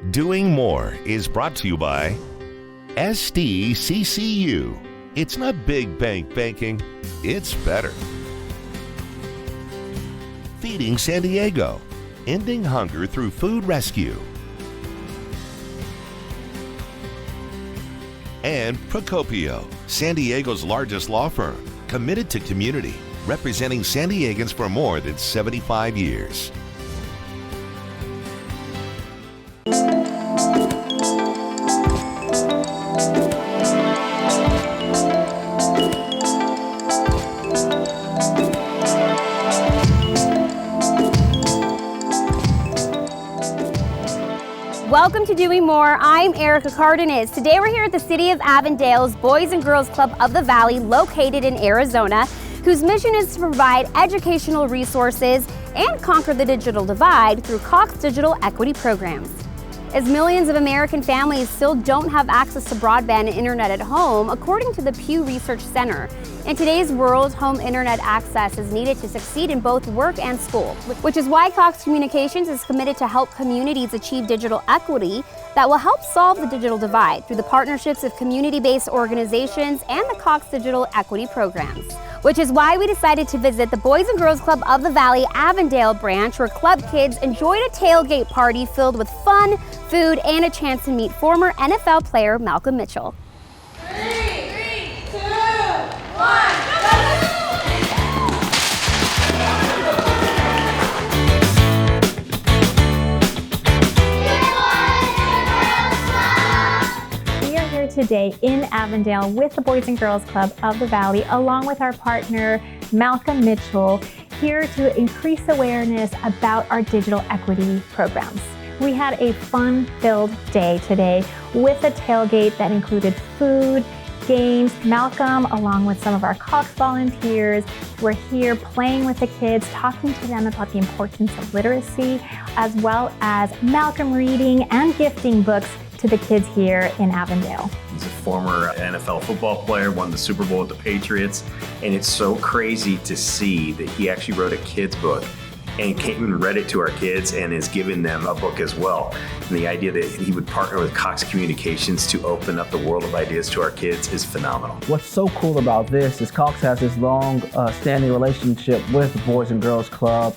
Doing More is brought to you by SDCCU. It's not big bank banking, it's better. Feeding San Diego, ending hunger through food rescue. And Procopio, San Diego's largest law firm, committed to community, representing San Diegans for more than 75 years. Welcome to Doing More. I'm Erica Cardenas. Today we're here at the City of Avondale's Boys and Girls Club of the Valley, located in Arizona, whose mission is to provide educational resources and conquer the digital divide through Cox Digital Equity Programs. As millions of American families still don't have access to broadband and internet at home, according to the Pew Research Center, in today's world, home internet access is needed to succeed in both work and school, which is why Cox Communications is committed to help communities achieve digital equity that will help solve the digital divide through the partnerships of community-based organizations and the Cox Digital Equity Programs. Which is why we decided to visit the Boys and Girls Club of the Valley Avondale Branch, where club kids enjoyed a tailgate party filled with fun, food, and a chance to meet former NFL player Malcolm Mitchell. 3, 2, 1, today in Avondale with the Boys and Girls Club of the Valley, along with our partner Malcolm Mitchell, here to increase awareness about our digital equity programs. We had a fun-filled day today with a tailgate that included food, games. Malcolm, along with some of our Cox volunteers, were here playing with the kids, talking to them about the importance of literacy, as well as Malcolm reading and gifting books to the kids here in Avondale. He's a former NFL football player, won the Super Bowl with the Patriots, and it's so crazy to see that he actually wrote a kid's book and came and read it to our kids and has given them a book as well. And the idea that he would partner with Cox Communications to open up the world of ideas to our kids is phenomenal. What's so cool about this is Cox has this long standing relationship with the Boys and Girls Club,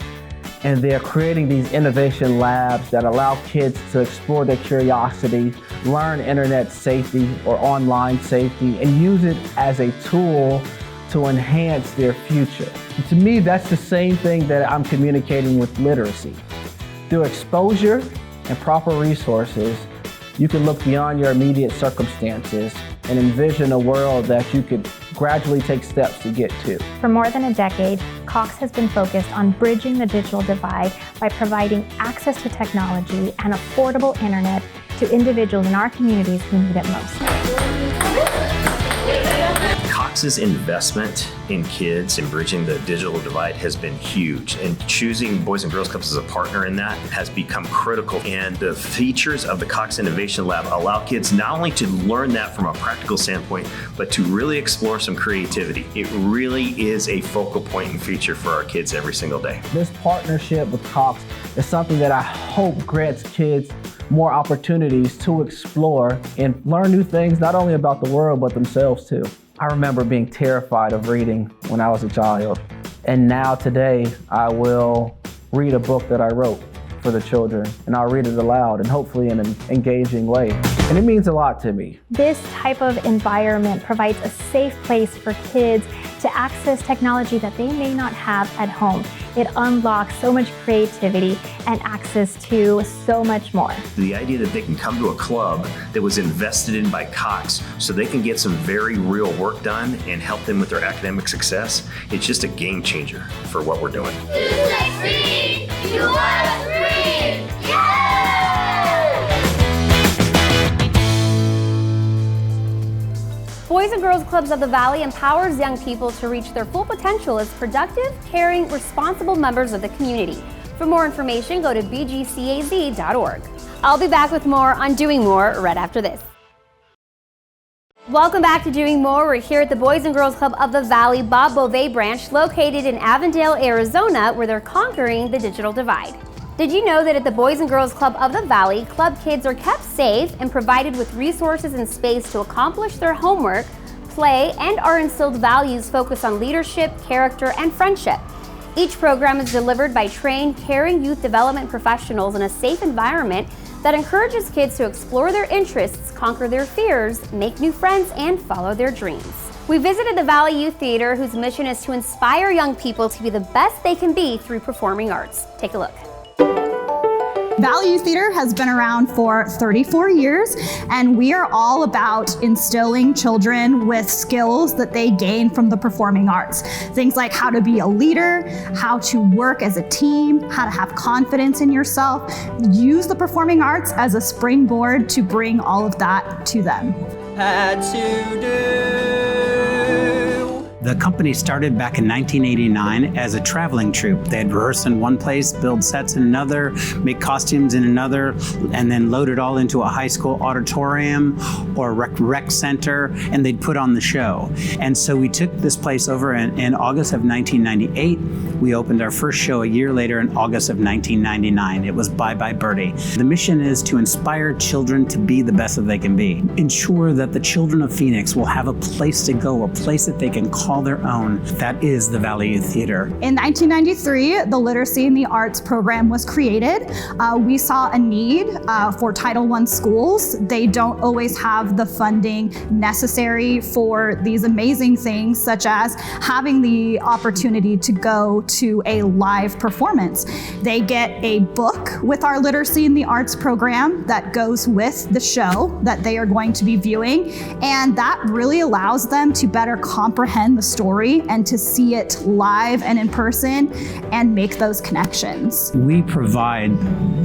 and they're creating these innovation labs that allow kids to explore their curiosity, learn internet safety or online safety, and use it as a tool to enhance their future. And to me, that's the same thing that I'm communicating with literacy. Through exposure and proper resources, you can look beyond your immediate circumstances and envision a world that you could gradually take steps to get to. For more than a decade, Cox has been focused on bridging the digital divide by providing access to technology and affordable internet to individuals in our communities who need it most. Cox's investment in kids and bridging the digital divide has been huge, and choosing Boys and Girls Clubs as a partner in that has become critical. And the features of the Cox Innovation Lab allow kids not only to learn that from a practical standpoint, but to really explore some creativity. It really is a focal point and feature for our kids every single day. This partnership with Cox is something that I hope grants kids more opportunities to explore and learn new things, not only about the world, but themselves too. I remember being terrified of reading when I was a child. And now today, I will read a book that I wrote for the children, and I'll read it aloud, and hopefully in an engaging way. And it means a lot to me. This type of environment provides a safe place for kids to access technology that they may not have at home. It unlocks so much creativity and access to so much more. The idea that they can come to a club that was invested in by Cox so they can get some very real work done and help them with their academic success, it's just a game changer for what we're doing. You are free! Boys and Girls Clubs of the Valley empowers young people to reach their full potential as productive, caring, responsible members of the community. For more information, go to bgcaz.org. I'll be back with more on Doing More right after this. Welcome back to Doing More. We're here at the Boys and Girls Club of the Valley Bob Beauvais branch, located in Avondale, Arizona, where they're conquering the digital divide. Did you know that at the Boys and Girls Club of the Valley, club kids are kept safe and provided with resources and space to accomplish their homework, play, and are instilled values focused on leadership, character, and friendship. Each program is delivered by trained, caring youth development professionals in a safe environment that encourages kids to explore their interests, conquer their fears, make new friends, and follow their dreams. We visited the Valley Youth Theater, whose mission is to inspire young people to be the best they can be through performing arts. Take a look. Valley Youth Theater has been around for 34 years, and we are all about instilling children with skills that they gain from the performing arts. Things like how to be a leader, how to work as a team, how to have confidence in yourself. Use the performing arts as a springboard to bring all of that to them. Had to do. The company started back in 1989 as a traveling troupe. They'd rehearse in one place, build sets in another, make costumes in another, and then load it all into a high school auditorium or rec center, and they'd put on the show. And so we took this place over in August of 1998. We opened our first show a year later in August of 1999. It was Bye Bye Birdie. The mission is to inspire children to be the best that they can be. Ensure that the children of Phoenix will have a place to go, a place that they can call their own. That is the Valley Youth Theater. In 1993, the Literacy in the Arts program was created. We saw a need for Title I schools. They don't always have the funding necessary for these amazing things, such as having the opportunity to go to a live performance. They get a book with our Literacy in the Arts program that goes with the show that they are going to be viewing, and that really allows them to better comprehend the story and to see it live and in person and make those connections. We provide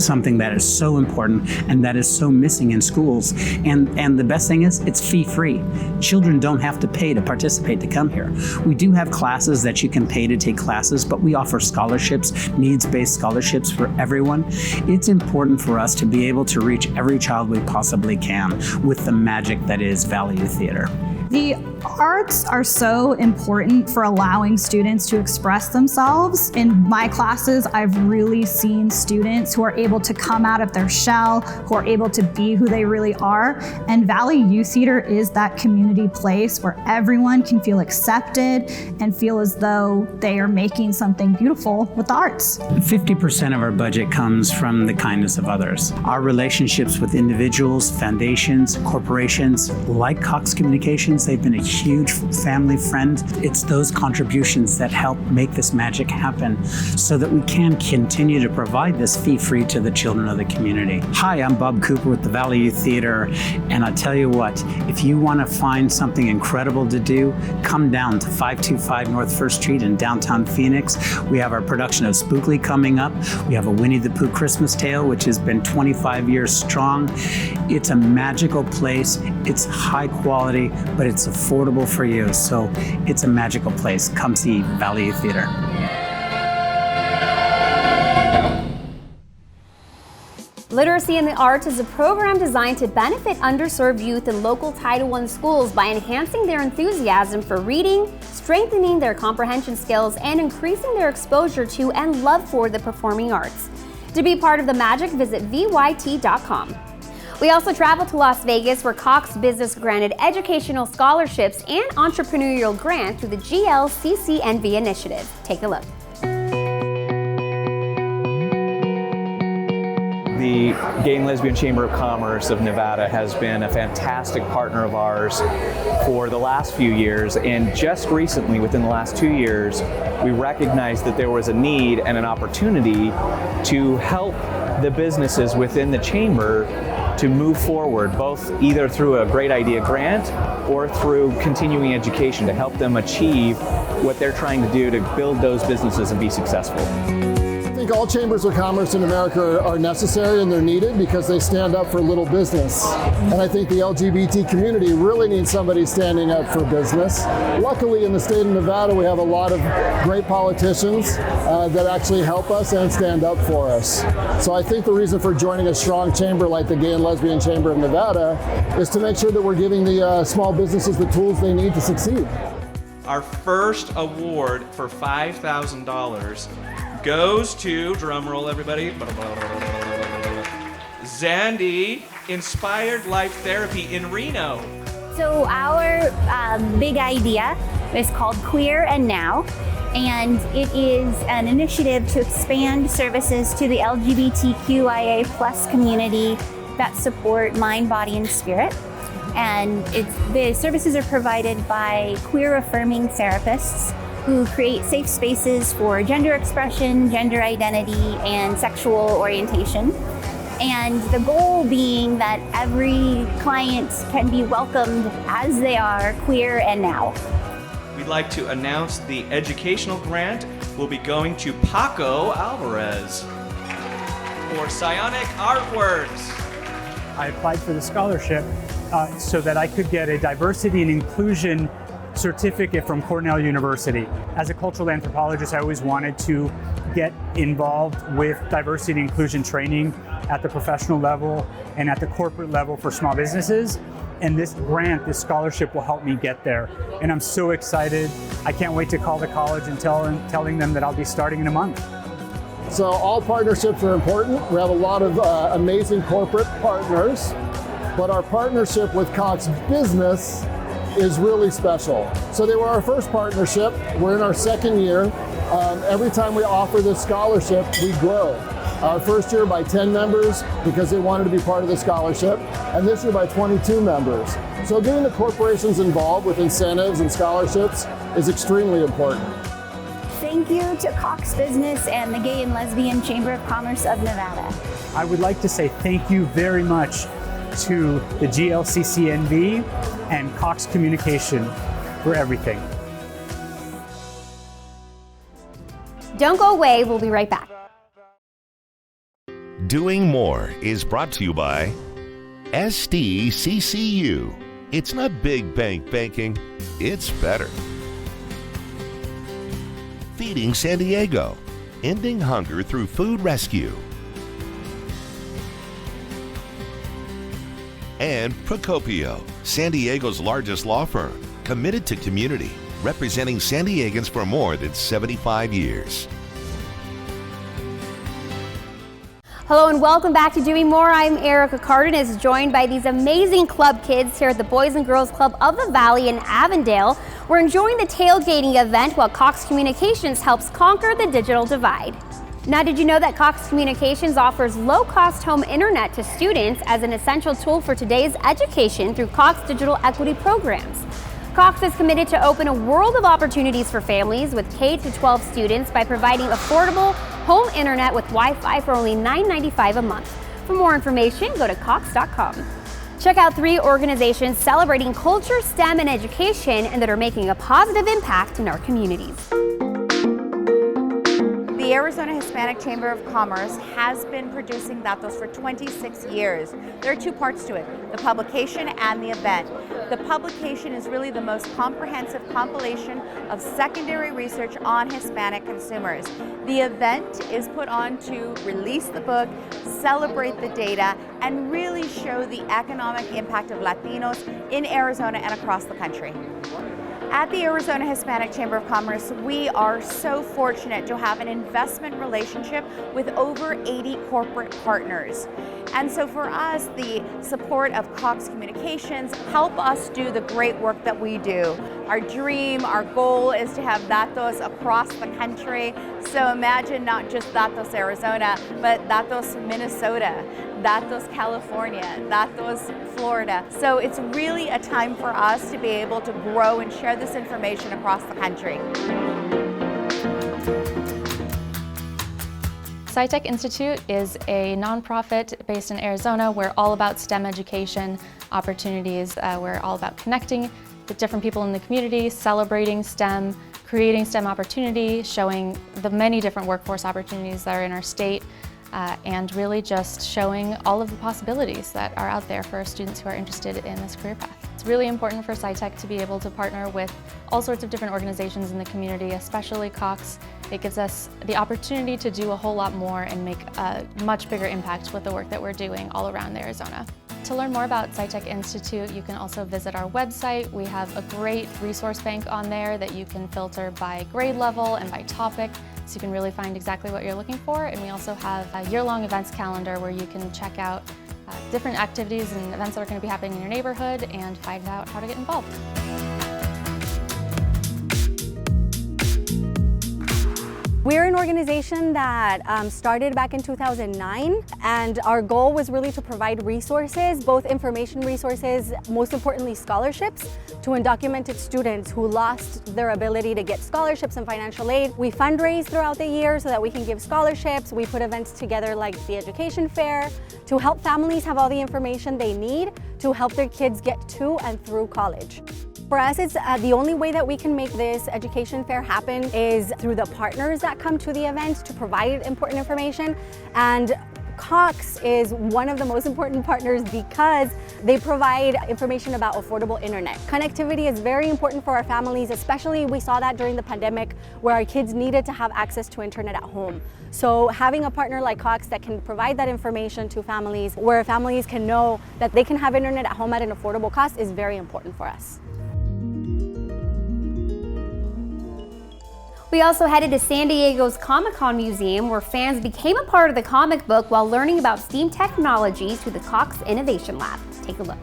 something that is so important and that is so missing in schools. And the best thing is it's fee-free. Children don't have to pay to participate to come here. We do have classes that you can pay to take classes, but we offer scholarships, needs-based scholarships for everyone. It's important for us to be able to reach every child we possibly can with the magic that is Valley Youth Theater. The arts are so important for allowing students to express themselves. In my classes, I've really seen students who are able to come out of their shell, who are able to be who they really are. And Valley Youth Theater is that community place where everyone can feel accepted and feel as though they are making something beautiful with the arts. 50% of our budget comes from the kindness of others. Our relationships with individuals, foundations, corporations like Cox Communications, they've been a huge family friend. It's those contributions that help make this magic happen so that we can continue to provide this fee-free to the children of the community. Hi, I'm Bob Cooper with the Valley Youth Theater, and I tell you what, if you want to find something incredible to do, come down to 525 North 1st Street in downtown Phoenix. We have our production of Spookly coming up. We have a Winnie the Pooh Christmas Tale, which has been 25 years strong. It's a magical place. It's high quality, but it's affordable for you. So it's a magical place. Come see Valley Youth Theater. Literacy in the Arts is a program designed to benefit underserved youth in local Title I schools by enhancing their enthusiasm for reading, strengthening their comprehension skills, and increasing their exposure to and love for the performing arts. To be part of the magic, visit vyt.com. We also traveled to Las Vegas, where Cox Business granted educational scholarships and entrepreneurial grant through the GLCCNV initiative. Take a look. The Gay and Lesbian Chamber of Commerce of Nevada has been a fantastic partner of ours for the last few years, and just recently, within the last 2 years, we recognized that there was a need and an opportunity to help the businesses within the chamber to move forward, both either through a Great Idea grant or through continuing education to help them achieve what they're trying to do to build those businesses and be successful. I think all chambers of commerce in America are necessary and they're needed because they stand up for little business. And I think the LGBT community really needs somebody standing up for business. Luckily in the state of Nevada we have a lot of great politicians that actually help us and stand up for us. So I think the reason for joining a strong chamber like the Gay and Lesbian Chamber of Nevada is to make sure that we're giving the small businesses the tools they need to succeed. Our first award for $5,000 goes to, drumroll everybody, Zandy Inspired Life Therapy in Reno. So our big idea is called Queer and Now, and it is an initiative to expand services to the LGBTQIA plus community that support mind, body, and spirit. And the services are provided by queer-affirming therapists who create safe spaces for gender expression, gender identity, and sexual orientation. And the goal being that every client can be welcomed as they are, queer and now. We'd like to announce the educational grant will be going to Paco Alvarez for psionic artworks. I applied for the scholarship so that I could get a diversity and inclusion certificate from Cornell University. As a cultural anthropologist, I always wanted to get involved with diversity and inclusion training at the professional level and at the corporate level for small businesses. And this grant, this scholarship will help me get there. And I'm so excited. I can't wait to call the college and telling them that I'll be starting in a month. So all partnerships are important. We have a lot of amazing corporate partners, but our partnership with Cox Business is really special. So they were our first partnership. We're in our second year. Every time we offer this scholarship, we grow. Our first year by 10 members because they wanted to be part of the scholarship, and this year by 22 members. So getting the corporations involved with incentives and scholarships is extremely important. Thank you to Cox Business and the Gay and Lesbian Chamber of Commerce of Nevada. I would like to say thank you very much to the GLCCNV and Cox Communications for everything. Don't go away, we'll be right back. Doing More is brought to you by SDCCU. It's not big bank banking, it's better. Feeding San Diego, ending hunger through food rescue. And Procopio, San Diego's largest law firm, committed to community, representing San Diegans for more than 75 years. Hello and welcome back to Doing More. I'm Erica Cardenas, joined by these amazing club kids here at the Boys and Girls Club of the Valley in Avondale. We're enjoying the tailgating event while Cox Communications helps conquer the digital divide. Now, did you know that Cox Communications offers low-cost home internet to students as an essential tool for today's education through Cox Digital Equity Programs? Cox is committed to open a world of opportunities for families with K-12 students by providing affordable home internet with Wi-Fi for only $9.95 a month. For more information, go to cox.com. Check out 3 organizations celebrating culture, STEM, and education and that are making a positive impact in our communities. The Arizona Hispanic Chamber of Commerce has been producing DATOS for 26 years. There are 2 parts to it, the publication and the event. The publication is really the most comprehensive compilation of secondary research on Hispanic consumers. The event is put on to release the book, celebrate the data, and really show the economic impact of Latinos in Arizona and across the country. At the Arizona Hispanic Chamber of Commerce, we are so fortunate to have an investment relationship with over 80 corporate partners. And so for us, the support of Cox Communications help us do the great work that we do. Our dream, our goal is to have DATOS across the country. So imagine not just DATOS Arizona, but DATOS Minnesota, DATOS California, DATOS Florida. So it's really a time for us to be able to grow and share this information across the country. Sci-Tech Institute is a nonprofit based in Arizona. We're all about STEM education opportunities. We're all about connecting with different people in the community, celebrating STEM, creating STEM opportunity, showing the many different workforce opportunities that are in our state, and really just showing all of the possibilities that are out there for students who are interested in this career path. It's really important for Sci-Tech to be able to partner with all sorts of different organizations in the community, especially Cox. It gives us the opportunity to do a whole lot more and make a much bigger impact with the work that we're doing all around Arizona. To learn more about Sci-Tech Institute, you can also visit our website. We have a great resource bank on there that you can filter by grade level and by topic. so you can really find exactly what you're looking for. And we also have a year-long events calendar where you can check out different activities and events that are going to be happening in your neighborhood and find out how to get involved. We're an organization that started back in 2009, and our goal was really to provide resources, both information resources, most importantly scholarships, to undocumented students who lost their ability to get scholarships and financial aid. We fundraise throughout the year so that we can give scholarships. We put events together like the education fair to help families have all the information they need to help their kids get to and through college. For us, it's the only way that we can make this education fair happen is through the partners that come to the event to provide important information. And Cox is one of the most important partners because they provide information about affordable internet. Connectivity is very important for our families, especially we saw that during the pandemic where our kids needed to have access to internet at home. So having a partner like Cox that can provide that information to families, where families can know that they can have internet at home at an affordable cost, is very important for us. We also headed to San Diego's Comic-Con Museum, where fans became a part of the comic book while learning about STEAM technologies through the Cox Innovation Lab. Take a look.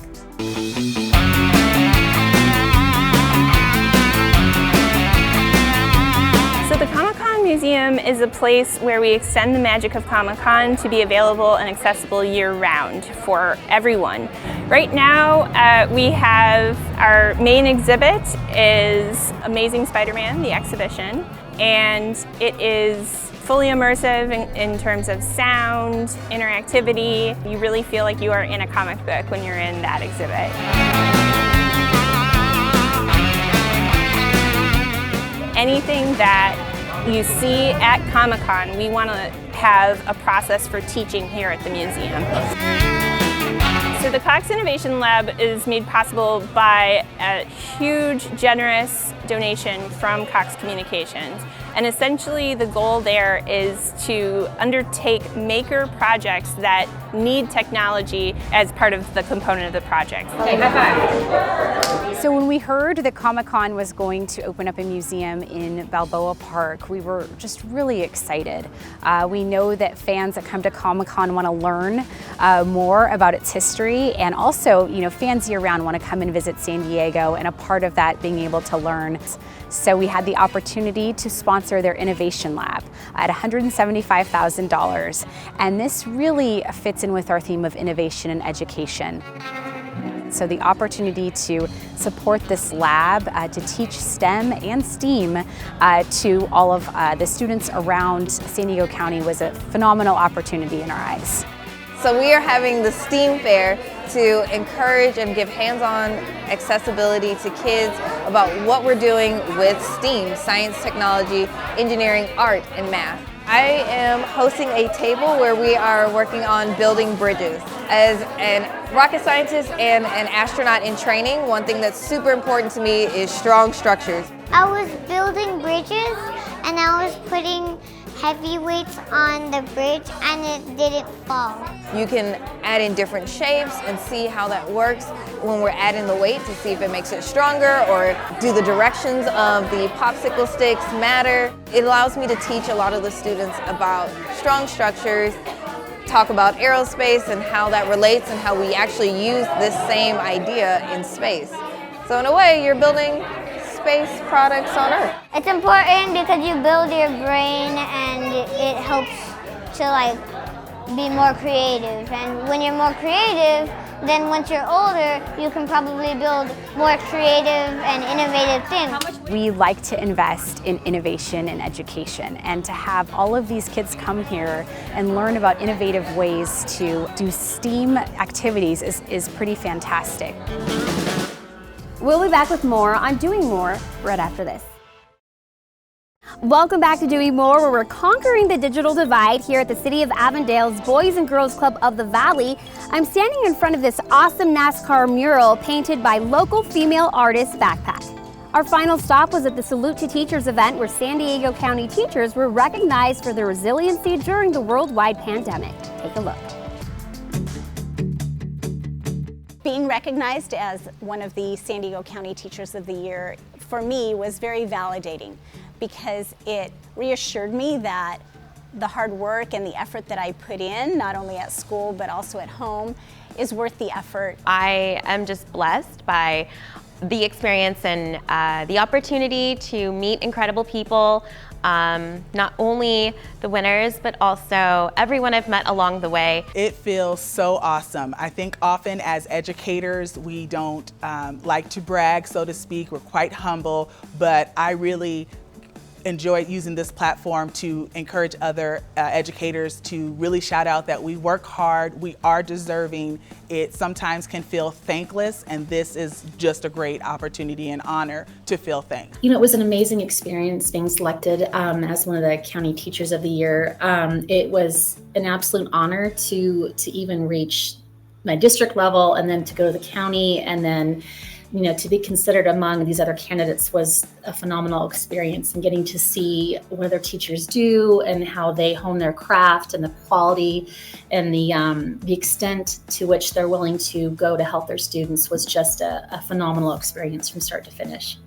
So the Comic-Con Museum is a place where we extend the magic of Comic-Con to be available and accessible year-round for everyone. Right now, we have our main exhibit is Amazing Spider-Man, the exhibition, and it is fully immersive in terms of sound, interactivity. You really feel like you are in a comic book when you're in that exhibit. Anything that you see at Comic-Con, we want to have a process for teaching here at the museum. So the Cox Innovation Lab is made possible by a huge, generous donation from Cox Communications. And essentially the goal there is to undertake maker projects that need technology as part of the component of the project. Okay, high five. So when we heard that Comic-Con was going to open up a museum in Balboa Park, we were just really excited. We know that fans that come to Comic-Con want to learn more about its history, and also, fans year-round want to come and visit San Diego, and a part of that being able to learn. So we had the opportunity to sponsor their Innovation Lab at $175,000, and this really fits in with our theme of innovation and education. So the opportunity to support this lab, to teach STEM and STEAM to all of the students around San Diego County was a phenomenal opportunity in our eyes. So we are having the STEAM Fair to encourage and give hands-on accessibility to kids about what we're doing with STEAM, science, technology, engineering, art, and math. I am hosting a table where we are working on building bridges. As a rocket scientist and an astronaut in training, one thing that's super important to me is strong structures. I was building bridges and I was putting heavy weights on the bridge and it didn't fall. You can add in different shapes and see how that works when we're adding the weight to see if it makes it stronger, or do the directions of the popsicle sticks matter. It allows me to teach a lot of the students about strong structures, talk about aerospace and how that relates and how we actually use this same idea in space. So in a way, you're building space products on Earth. It's important because you build your brain and it helps to be more creative. And when you're more creative, then once you're older, you can probably build more creative and innovative things. We like to invest in innovation and education, and to have all of these kids come here and learn about innovative ways to do STEAM activities is pretty fantastic. We'll be back with more on Doing More right after this. Welcome back to Doing More, where we're conquering the digital divide here at the City of Avondale's Boys and Girls Club of the Valley. I'm standing in front of this awesome NASCAR mural painted by local female artist Backpack. Our final stop was at the Salute to Teachers event, where San Diego County teachers were recognized for their resiliency during the worldwide pandemic. Take a look. Being recognized as one of the San Diego County Teachers of the Year, for me, was very validating. because it reassured me that the hard work and the effort that I put in, not only at school but also at home, is worth the effort. I am just blessed by the experience and the opportunity to meet incredible people, not only the winners, but also everyone I've met along the way. It feels so awesome. I think often as educators, we don't like to brag, so to speak. We're quite humble, but I really enjoy using this platform to encourage other educators to really shout out that we work hard, we are deserving. It sometimes can feel thankless, and this is just a great opportunity and honor to feel thanked. You know, it was an amazing experience being selected as one of the county teachers of the year. It was an absolute honor to even reach my district level, and then to go to the county, and then to be considered among these other candidates was a phenomenal experience, and getting to see what other teachers do and how they hone their craft and the quality and the extent to which they're willing to go to help their students was just a phenomenal experience from start to finish.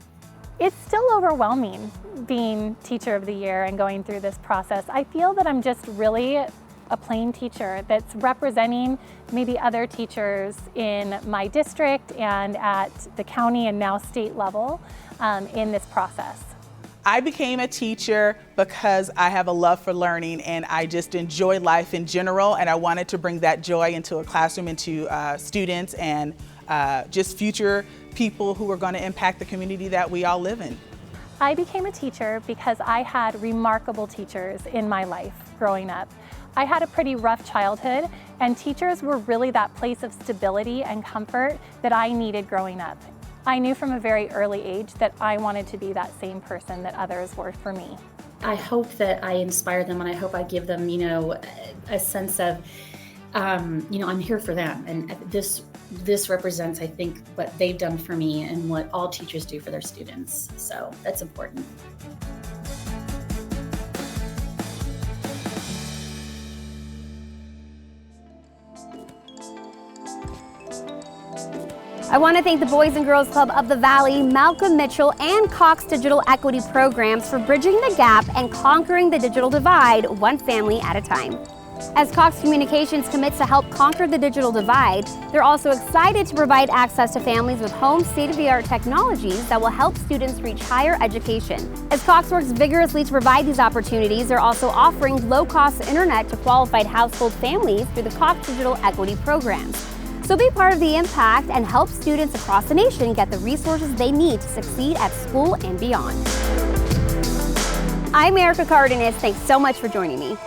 It's still overwhelming being Teacher of the Year and going through this process. I feel that I'm just really a plain teacher that's representing maybe other teachers in my district and at the county and now state level in this process. I became a teacher because I have a love for learning, and I just enjoy life in general, and I wanted to bring that joy into a classroom, into students and just future people who are going to impact the community that we all live in. I became a teacher because I had remarkable teachers in my life growing up. I had a pretty rough childhood, and teachers were really that place of stability and comfort that I needed growing up. I knew from a very early age that I wanted to be that same person that others were for me. I hope that I inspire them, and I hope I give them, a sense of, I'm here for them. And this represents, I think, what they've done for me and what all teachers do for their students. So that's important. I want to thank the Boys and Girls Club of the Valley, Malcolm Mitchell, and Cox Digital Equity Programs for bridging the gap and conquering the digital divide one family at a time. As Cox Communications commits to help conquer the digital divide, they're also excited to provide access to families with home state-of-the-art technologies that will help students reach higher education. As Cox works vigorously to provide these opportunities, they're also offering low-cost internet to qualified household families through the Cox Digital Equity Programs. So be part of the impact and help students across the nation get the resources they need to succeed at school and beyond. I'm Erica Cardenas. Thanks so much for joining me.